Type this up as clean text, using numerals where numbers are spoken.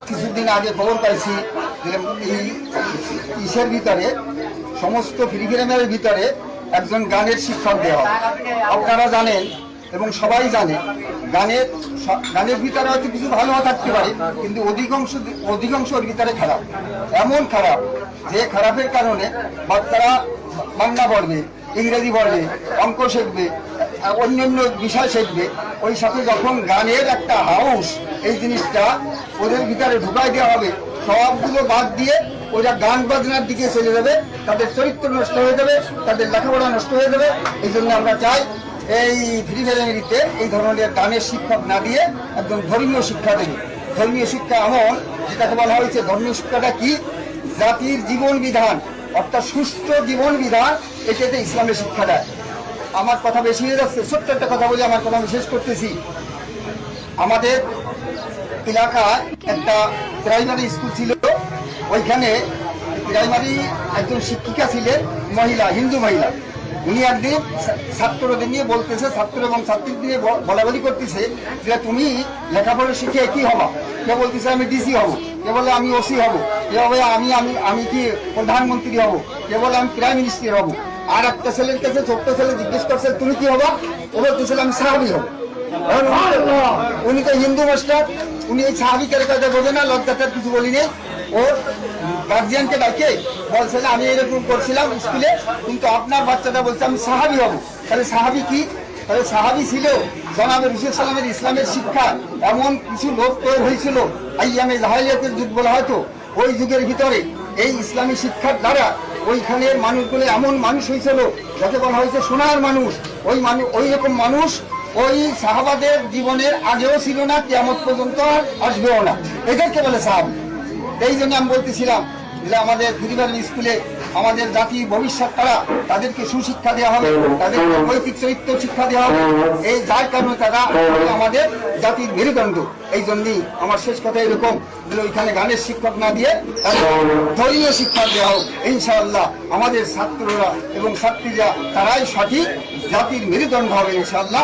কিছুদিন আগে খবর পাইছি যে এই ইসের ভিতরে সমস্ত ফ্রিগ্রামের ভিতরে একজন গানের শিক্ষক দেওয়া হয়। আপনারা জানেন এবং সবাই জানে গানের ভিতরে হয়তো কিছু ভালো থাকতে পারে, কিন্তু অধিকাংশের ভিতরে খারাপ, এমন খারাপ যে খারাপের কারণে বাচ্চারা বাংলা পড়বে, ইংরেজি পড়বে, অঙ্ক শিখবে, অন্যান্য বিষয় শিখবে, ওই সাথে যখন গানের একটা হাউস এই জিনিসটা ওদের ভিতরে ঢুকাই দেওয়া হবে, সবগুলো বাদ দিয়ে ওরা গান বাজনার দিকে চলে যাবে, তাদের চরিত্র নষ্ট হয়ে যাবে, তাদের লেখাপড়া নষ্ট হয়ে যাবে। এই জন্য আমরা চাই এই ফ্রি প্রাইমারিতে এই ধরনের গানের শিক্ষক না দিয়ে একদম ধর্মীয় শিক্ষা দেবে। ধর্মীয় শিক্ষা এমন যেটাকে বলা হয়েছে, ধর্মীয় শিক্ষাটা কি? জাতির জীবন বিধান, অর্থাৎ সুষ্ঠু জীবন বিধান, এটাতে ইসলামের শিক্ষা দেয়। আমার কথা বেশি হয়ে যাচ্ছে, ছোট্ট একটা কথা বলে আমার কথা আমি শেষ করতেছি। আমাদের এলাকায় একটা প্রাইমারি স্কুল ছিল, ওইখানে প্রাইমারি একজন শিক্ষিকা ছিলেন, মহিলা, হিন্দু মহিলা। উনি একদিন ছাত্রদের নিয়ে বলতেছে, ছাত্র এবং ছাত্রীদের নিয়ে বলাবলি করতেছে যে তুমি লেখাপড়া শিখে কি হবা? কে বলতেছে আমি ডিসি হব, কে বলে আমি ওসি হব, কে বলে আমি কি প্রধানমন্ত্রী হব, কে বলে আমি প্রাইম মিনিস্টার হব। আর একটা ছেলের কাছে, ছোট্ট ছেলে জিজ্ঞেস করছে তুমি কি হবা? ও বলতেছিল আমি সাহাবি হব। উনি তো হিন্দু মাস্টার, উনি এই সাহাবিকের কথা বোঝে না, লজ্জাটার কিছু বলিনি। ওর গার্জিয়ানকে ডাকে বলছে আমি এরকম করছিলাম স্কুলে, কিন্তু আপনার বাচ্চাটা বলছে আমি সাহাবি হব। তাহলে সাহাবি কি? তাহলে সাহাবি ছিল জনাবে রাসূল সাল্লাল্লাহু আলাইহি ইসলামের শিক্ষা। এমন কিছু লোক তৈরি হয়েছিল, আইয়ামে জাহেলিয়াতের যুগ বলা হয়তো, ওই যুগের ভিতরে এই ইসলামী শিক্ষার দ্বারা ওইখানের মানুষগুলো এমন মানুষ হয়েছিল যাকে বলা হয়েছে সোনার মানুষ। ওই রকম মানুষ ওই সাহাবাদের জীবনের আগেও ছিল না, কিয়ামত পর্যন্ত আসবেও না। এদেরকে বলে সাহাবী। এই জন্য আমি বলতেছিলাম যে আমাদের ফ্রি স্কুলে আমাদের জাতির ভবিষ্যৎ তাদেরকে সুশিক্ষা দেওয়া হবে, তাদেরকে নৈতিক চরিত্র শিক্ষা দেওয়া হবে। এই যার কারণে তারা আমাদের জাতির মেরুদণ্ড। এই জন্যই আমার শেষ কথা এরকম যে ওইখানে গানের শিক্ষক না দিয়ে ধর্মীয় শিক্ষা দেওয়া হোক। ইনশাআল্লাহ আমাদের ছাত্ররা এবং ছাত্রীরা তারাই সঠিক জাতির মেরুদণ্ড হবে ইনশাআল্লাহ।